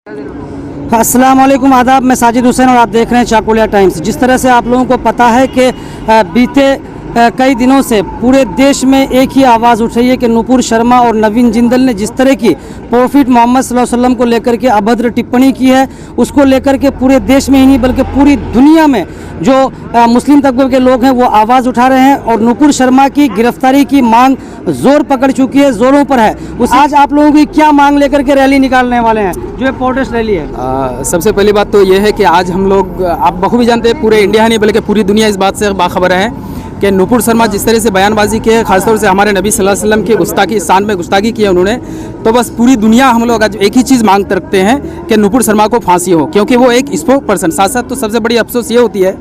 अस्सलाम वालेकुम, आदाब। मैं साजिद हुसैन और आप देख रहे हैं चाकुलिया टाइम्स। जिस तरह से आप लोगों को पता है कि बीते कई दिनों से पूरे देश में एक ही आवाज़ उठ रही है कि नुपुर शर्मा और नवीन जिंदल ने जिस तरह की प्रॉफिट मोहम्मद सल्लल्लाहु अलैहि वसल्लम को लेकर के अभद्र टिप्पणी की है, उसको लेकर के पूरे देश में ही नहीं बल्कि पूरी दुनिया में जो मुस्लिम तबके के लोग हैं वो आवाज़ उठा रहे हैं और नुपुर शर्मा की गिरफ्तारी की मांग जोर पकड़ चुकी है, जोरों पर है। आज आप लोगों की क्या मांग लेकर के रैली निकालने वाले हैं, जो ये प्रोटेस्ट रैली है? सबसे पहली बात तो ये है कि आज हम लोग, आप बखूबी जानते हैं, पूरे इंडिया नहीं बल्कि पूरी दुनिया इस बात से बाखबर है कि नुपुर शर्मा जिस तरह से बयानबाजी की है, खासतौर से हमारे नबी सल्लल्लाहु अलैहि वसल्लम की गुस्ताखी, शान में गुस्ताखी की है उन्होंने, तो बस पूरी दुनिया हम लोग आज एक ही चीज़ मांग रखते हैं कि नुपुर शर्मा को फांसी हो, क्योंकि वो एक स्पोक पर्सन। साथ साथ तो सबसे बड़ी अफसोस ये होती है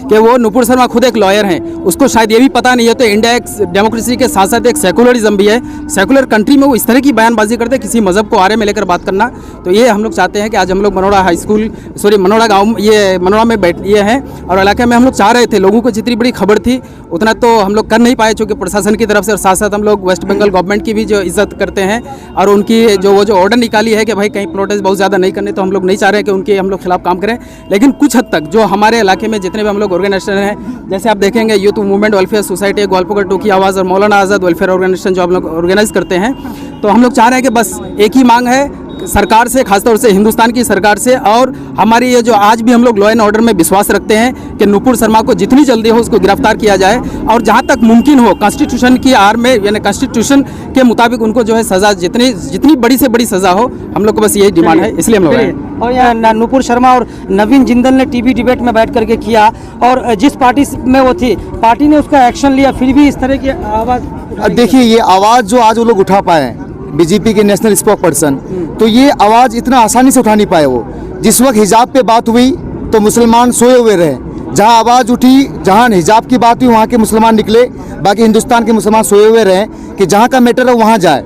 कि वो नुपुर शर्मा खुद एक लॉयर हैं, उसको शायद ये भी पता नहीं है तो इंडिया एक डेमोक्रेसी के साथ साथ एक सेकुलरिज्म भी है। सेकुलर कंट्री में वो इस तरह की बयानबाजी करते, किसी मज़हब को आरे में लेकर बात करना, तो ये हम लोग चाहते हैं कि आज हम लोग मनोड़ा हाई स्कूल, मनोड़ा गाँव, ये मनोड़ा में ये हैं और इलाके में हम लोग चाह रहे थे, लोगों को जितनी बड़ी खबर थी उतना तो हम लोग कर नहीं पाए चूँकि प्रशासन की तरफ से, और साथ साथ हम लोग वेस्ट बंगाल गवर्नमेंट की भी जो इज्जत करते हैं और उनकी जो ऑर्डर निकाली है कि भाई कहीं प्रोटेस्ट बहुत ज़्यादा नहीं करने, तो हम लोग नहीं चाह रहे कि उनके हम लोग खिलाफ काम करें। लेकिन कुछ हद तक जो हमारे इलाके में जितने भी हम लोग ऑर्गेनाइजेशन हैं, जैसे आप देखेंगे यूथ मूवमेंट वेलफेयर सोसाइटी, ग्वालपकर टू की आवाज़ और मौलाना आज़ाद वेलफेयर ऑर्गेनाइजेशन जो हम लोग ऑर्गेनाइज करते हैं, तो हम लोग चाह रहे हैं कि बस एक ही मांग है सरकार से, खासतौर से हिंदुस्तान की सरकार से, और हमारी ये जो आज भी हम लोग लॉ एंड ऑर्डर में विश्वास रखते हैं कि नुपुर शर्मा को जितनी जल्दी हो उसको गिरफ्तार किया जाए और जहां तक मुमकिन हो कॉन्स्टिट्यूशन की आड़ में, यानी कॉन्स्टिट्यूशन के मुताबिक उनको जो है सज़ा, जितनी बड़ी से बड़ी सज़ा हो, हम लोग को बस यही डिमांड है, इसलिए हम लोग आए। और यहाँ नुपुर शर्मा और नवीन जिंदल ने टीवी डिबेट में बैठ करके किया और जिस पार्टी में वो थी, पार्टी ने उसका एक्शन लिया, फिर भी इस तरह की आवाज़। देखिए, ये आवाज़ जो आज वो लोग उठा पाए, बीजेपी के नेशनल स्पोक पर्सन, तो ये आवाज़ इतना आसानी से उठा नहीं पाए। वो जिस वक्त हिजाब पे बात हुई तो मुसलमान सोए हुए रहे, जहां आवाज़ उठी, जहां हिजाब की बात हुई वहां के मुसलमान निकले, बाकी हिंदुस्तान के मुसलमान सोए हुए रहे कि जहां का मैटर है वहां जाए।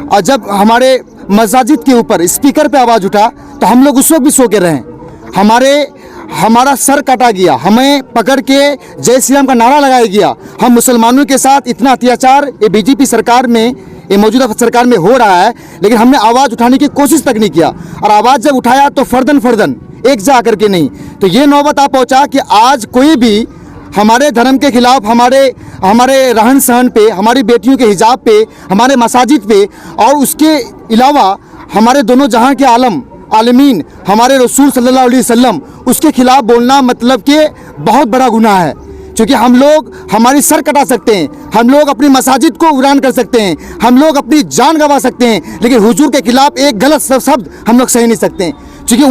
और जब हमारे मस्जिद के ऊपर स्पीकर पे आवाज़ उठा तो हम लोग उस वक्त भी सो के रहे, हमारा सर काटा गया, हमें पकड़ के जय श्री राम का नारा लगाया गया। हम मुसलमानों के साथ इतना अत्याचार ये बीजेपी सरकार में, ये मौजूदा सरकार में हो रहा है, लेकिन हमने आवाज़ उठाने की कोशिश तक नहीं किया। और आवाज़ जब उठाया तो फर्दन एक जा करके नहीं, तो ये नौबत आ पहुँचा कि आज कोई भी हमारे धर्म के खिलाफ, हमारे रहन सहन पे, हमारी बेटियों के हिजाब पे, हमारे मसाजिद पे और उसके अलावा हमारे दोनों जहां के आलमीन हमारे रसूल सल्लल्लाहु अलैहि वसल्लम, उसके खिलाफ बोलना मतलब कि बहुत बड़ा गुनाह है। क्योंकि हम लोग हमारी सर कटा सकते हैं, हम लोग अपनी मसाजिद को वीरान कर सकते हैं, हम लोग अपनी जान गंवा सकते हैं, लेकिन हुजूर के खिलाफ एक गलत शब्द हम लोग सही नहीं सकते हैं, क्योंकि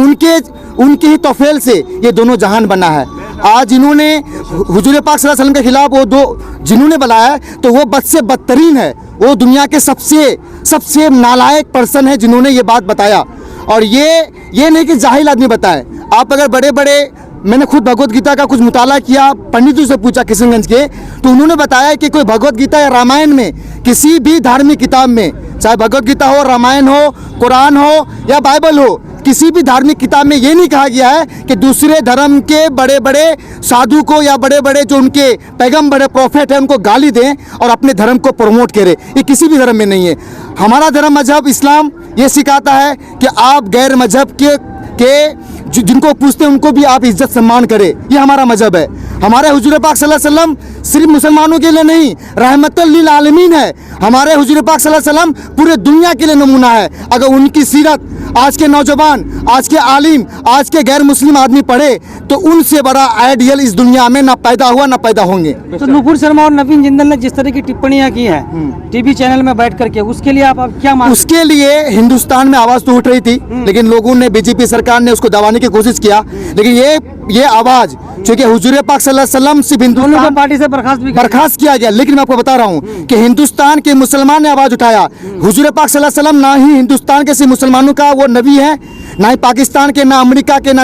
उनके ही तौफील से ये दोनों जहान बना है। आज इन्होंने हुजूर पाक सल्लल्लाहु अलैहि वसल्लम के खिलाफ वो दो जिन्होंने बुलाया है, तो वो बद से बदतरीन है, वो दुनिया के सबसे नालायक पर्सन है जिन्होंने ये बात बताया। और ये नहीं कि जाहिल आदमी बताए। आप अगर बड़े मैंने खुद भगवत गीता का कुछ मुताला किया, पंडितों से पूछा किशनगंज के, तो उन्होंने बताया कि कोई भगवत गीता या रामायण में, किसी भी धार्मिक किताब में, चाहे भगवत गीता हो, रामायण हो, कुरान हो या बाइबल हो, किसी भी धार्मिक किताब में ये नहीं कहा गया है कि दूसरे धर्म के बड़े साधु को या बड़े जो उनके पैगम्बर है, प्रॉफेट है, उनको गाली दें और अपने धर्म को प्रमोट करें। ये किसी भी धर्म में नहीं है। हमारा धर्म मजहब इस्लाम ये सिखाता है कि आप गैर मजहब के जिनको पूछते हैं उनको भी आप इज्जत सम्मान करें, ये हमारा मजहब है। हमारे हुजूर पाक सल्लल्लाहु अलैहि वसल्लम सिर्फ मुसलमानों के लिए नहीं, रहमतुल लिल आलमीन है। हमारे हुजूर पाक सल्लल्लाहु अलैहि वसल्लम पूरे दुनिया के लिए नमूना है। अगर उनकी सीरत आज के नौजवान, आज के आलिम, आज के गैर मुस्लिम आदमी पढ़े तो उनसे बड़ा आइडियल इस दुनिया में ना पैदा हुआ ना पैदा होंगे। तो नुपुर शर्मा और नवीन जिंदल ने जिस तरह की टिप्पणियां की हैं टीवी चैनल में बैठ करके, उसके लिए आप क्या मानते? उसके लिए हिंदुस्तान में आवाज़ तो उठ रही थी, लेकिन लोगों ने, बीजेपी सरकार ने उसको दबाने की कोशिश किया, लेकिन ये आवाज़ चूँकि हुजूर पाक सल्लल्लाहु अलैहि वसल्लम सिर्फ हिंदुस्तान पार्टी से बर्खास्त किया गया, लेकिन मैं आपको बता रहा हूँ कि हिंदुस्तान के मुसलमान ने आवाज़ उठाया। हुजूर पाक सल्लल्लाहु अलैहि वसल्लम ना ही हिंदुस्तान के सिर्फ मुसलमानों का वो नबी है, ना ही पाकिस्तान के, ना अमेरिका के, ना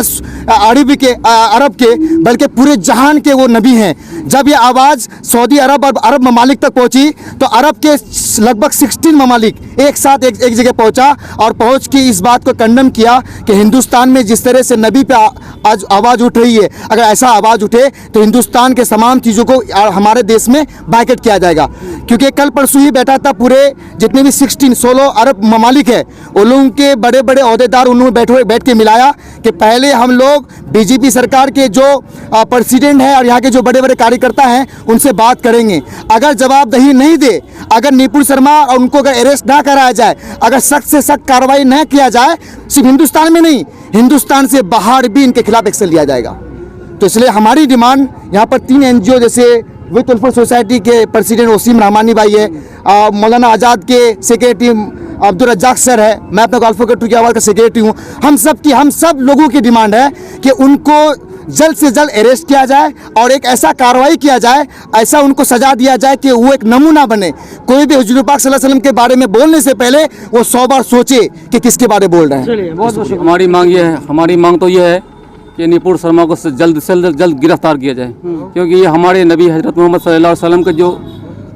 अरब के, बल्कि पूरे जहान के वो नबी हैं। जब ये आवाज़ सऊदी अरब और अरब ममालिक तक पहुंची तो अरब के लगभग 16 ममालिक एक साथ एक जगह पहुंचा और पहुंच के इस बात को कंडम किया कि हिंदुस्तान में जिस तरह से नबी पे आज आवाज़ उठ रही है, अगर ऐसा आवाज़ उठे तो हिंदुस्तान के तमाम चीज़ों को हमारे देश में बाइकआउट किया जाएगा। क्योंकि कल परसों ही बैठा था पूरे जितने भी 16 अरब ममालिक है, उन लोगों के बड़े बड़े अहदेदार उन्होंने बैठ के मिलाया कि पहले हम लोग बीजेपी सरकार के जो प्रेसिडेंट हैं और यहाँ के जो बड़े बड़े कार्यकर्ता हैं उनसे बात करेंगे। अगर जवाबदेही नहीं दे, अगर नुपुर शर्मा और उनको अगर अरेस्ट ना कराया जाए, अगर सख्त से सख्त कार्रवाई न किया जाए, सिर्फ हिंदुस्तान में नहीं, हिंदुस्तान से बाहर भी इनके खिलाफ एक्शन लिया जाएगा। तो इसलिए हमारी डिमांड यहाँ पर 3 NGO जैसे विद वेलफेयर सोसाइटी के प्रेसिडेंट वसीम रहमानी भाई है, मौलाना आज़ाद के सेक्रेटरी अब्दुल रज्जाक सर है, मैं अपना गल्फ टू की आवाज़ का सेक्रेटरी हूँ, हम सब लोगों की डिमांड है कि उनको जल्द से जल्द अरेस्ट किया जाए और एक ऐसा कार्रवाई किया जाए, ऐसा उनको सजा दिया जाए कि वो एक नमूना बने। कोई भी हुजूर पाक सल्लल्लाहु अलैहि वसल्लम के बारे में बोलने से पहले वो 100 बार सोचे कि किसके बारे में बोल रहे हैं। चलिए, बहुत बहुत शुक्रिया। हमारी मांग तो ये है कि नुपुर शर्मा को जल्द से जल्द गिरफ्तार किया जाए, क्योंकि ये हमारे नबी हजरत मोहम्मद सल्लल्लाहु अलैहि वसल्लम के जो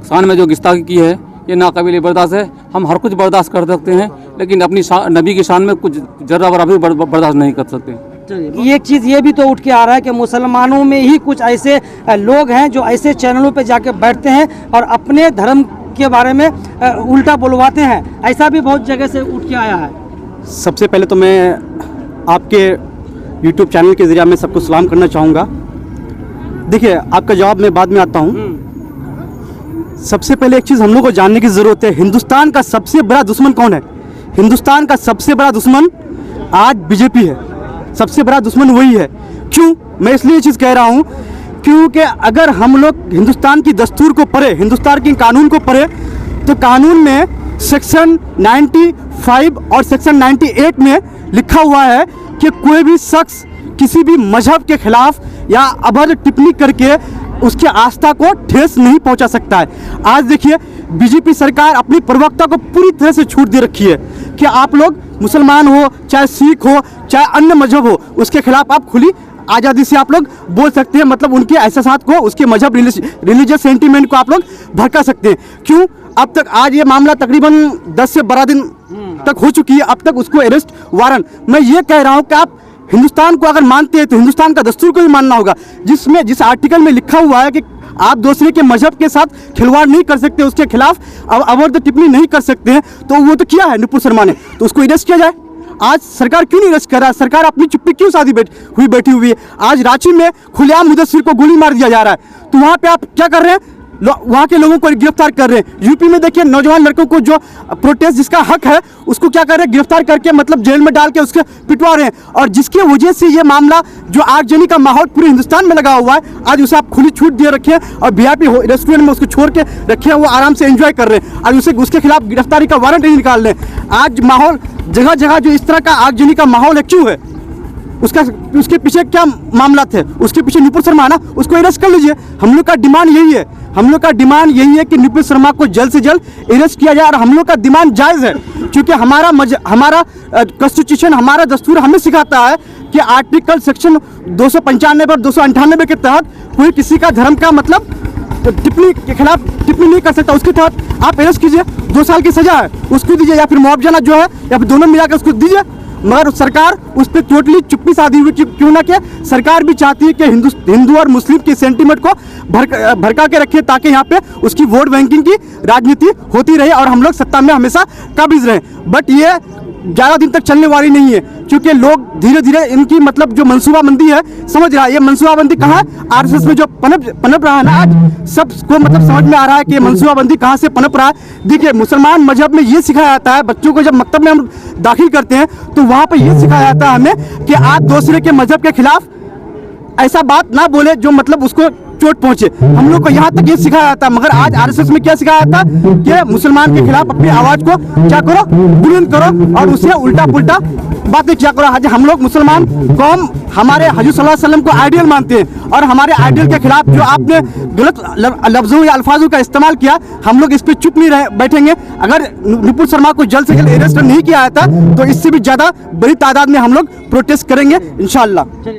शान में जो गुस्ताखी की है ये नाकाबिल बर्दाश्त है। हम हर कुछ बर्दाश्त कर सकते हैं, लेकिन अपनी नबी की शान में कुछ जर्रा बराबर भी बर्दाश्त नहीं कर सकते। चलिए, एक चीज़ ये भी तो उठ के आ रहा है कि मुसलमानों में ही कुछ ऐसे लोग हैं जो ऐसे चैनलों पे जाके बैठते हैं और अपने धर्म के बारे में उल्टा बुलवाते हैं, ऐसा भी बहुत जगह से उठ के आया है। सबसे पहले तो मैं आपके YouTube चैनल के ज़रिए मैं सबको सलाम करना चाहूँगा। देखिए, आपका जवाब मैं बाद में आता हूँ। सबसे पहले एक चीज़ हम लोग को जानने की ज़रूरत है, हिंदुस्तान का सबसे बड़ा दुश्मन कौन है? हिंदुस्तान का सबसे बड़ा दुश्मन आज बीजेपी है, सबसे बड़ा दुश्मन वही है। क्यों मैं इसलिए ये चीज़ कह रहा हूँ? क्योंकि अगर हम लोग हिंदुस्तान की दस्तूर को पढ़े, हिंदुस्तान के कानून को पढ़े, तो कानून में सेक्शन 95 और सेक्शन 98 में लिखा हुआ है कि कोई भी शख्स किसी भी मजहब के खिलाफ या अभद्र टिप्पणी करके उसके आस्था को ठेस नहीं पहुंचा सकता है। आज देखिए, बीजेपी सरकार अपनी प्रवक्ता को पूरी तरह से छूट दे रखी है कि आप लोग मुसलमान हो, चाहे सिख हो, चाहे अन्य मजहब हो, उसके खिलाफ आप खुली आज़ादी से आप लोग बोल सकते हैं, मतलब उनके एहसासात को, उसके मजहब रिलीजियस सेंटीमेंट को आप लोग भड़का सकते हैं। क्यों? अब तक आज ये मामला तकरीबन 10 से 12 दिन तक हो चुकी है, अब तक उसको अरेस्ट वारंट। मैं ये कह रहा हूँ कि आप हिंदुस्तान को अगर मानते हैं तो हिंदुस्तान का दस्तूर को भी मानना होगा, जिस आर्टिकल में लिखा हुआ है कि आप दूसरे के मजहब के साथ खिलवाड़ नहीं कर सकते, उसके खिलाफ अभद्र टिप्पणी नहीं कर सकते हैं। तो वो तो किया है नुपुर शर्मा ने, तो उसको अरेस्ट किया जाए। आज सरकार क्यों नहीं अरेस्ट कर रहा है? सरकार अपनी चुप्पी क्यों साधी बैठी हुई है? आज रांची में खुलेआम मुदस्सिर को गोली मार दिया जा रहा है, तो वहाँ पे आप क्या कर रहे हैं? वहाँ के लोगों को गिरफ्तार कर रहे हैं। यूपी में देखिए, नौजवान लड़कों को जो प्रोटेस्ट जिसका हक है उसको क्या कर रहे हैं? गिरफ्तार करके मतलब जेल में डाल के उसके पिटवा रहे हैं, और जिसके वजह से ये मामला जो आगजनी का माहौल पूरे हिंदुस्तान में लगा हुआ है, आज उसे आप खुली छूट दे रखे हैं और VIP रेस्टोरेंट में उसको छोड़ के रखे हैं, वो आराम से एंजॉय कर रहे हैं, और उसके खिलाफ गिरफ्तारी का वारंट नहीं निकाल रहे हैं। आज माहौल जगह जगह जो इस तरह का आगजनी का माहौल है, क्यों है? उसके पीछे क्या मामला थे? उसके पीछे नुपुर शर्मा है ना, उसको अरेस्ट कर लीजिए। हम लोग का डिमांड यही है, हम लोग का डिमांड यही है कि नुपुर शर्मा को जल्द से जल्द अरेस्ट किया जाए, और हम लोग का डिमांड जायज़ है, क्योंकि हमारा कॉन्स्टिट्यूशन, हमारा दस्तूर हमें सिखाता है कि आर्टिकल सेक्शन 295 और 298 के तहत कोई किसी का धर्म का मतलब टिप्पणी के खिलाफ टिप्पणी नहीं कर सकता। उसके तहत आप अरेस्ट कीजिए, 2 साल की सजा है उसको दीजिए, या फिर मुआवजा जो है, या फिर दोनों मिलाकर उसको दीजिए। मगर सरकार उस पर टोटली चुप्पी साधी हुई, क्यों ना कि सरकार भी चाहती है कि हिंदू और मुस्लिम के सेंटीमेंट को भड़का के रखे, ताकि यहाँ पे उसकी वोट बैंकिंग की राजनीति होती रहे और हम लोग सत्ता में हमेशा काबिज रहें। बट ये ज़्यादा दिन तक चलने वाली नहीं है, क्योंकि लोग धीरे धीरे इनकी मतलब जो मनसूबाबंदी है समझ रहा है। ये मनसूबाबंदी कहाँ है? RSS में जो पनप रहा है ना, आज सबको मतलब समझ में आ रहा है कि ये मनसूबाबंदी कहाँ से पनप रहा है। देखिए, मुसलमान मजहब में ये सिखाया जाता है बच्चों को, जब मकतब में हम दाखिल करते हैं तो वहाँ पर ये सिखाया जाता है हमें कि आप दूसरे के मजहब के खिलाफ ऐसा बात ना बोले जो मतलब उसको चोट पहुंचे। हम लोग को यहाँ तक ये सिखाया जाता है, मगर आज RSS में क्या सिखाया जाता है कि मुसलमान के खिलाफ अपनी आवाज को क्या करो, बुलंद करो और उसे उल्टा पुल्टा बातें क्या करो। आज हम लोग मुसलमान कौम हमारे हजूर सल्लल्लाहु अलैहि वसल्लम को आइडियल मानते हैं, और हमारे आइडियल के खिलाफ जो आपने गलत लफ्जों या अल्फाजों का इस्तेमाल किया, हम लोग इस पर चुप नहीं बैठेंगे। अगर नुपुर शर्मा को जल्द से जल्द अरेस्ट नहीं किया जाता तो इससे भी ज़्यादा बड़ी तादाद में हम लोग प्रोटेस्ट करेंगे इंशाअल्लाह।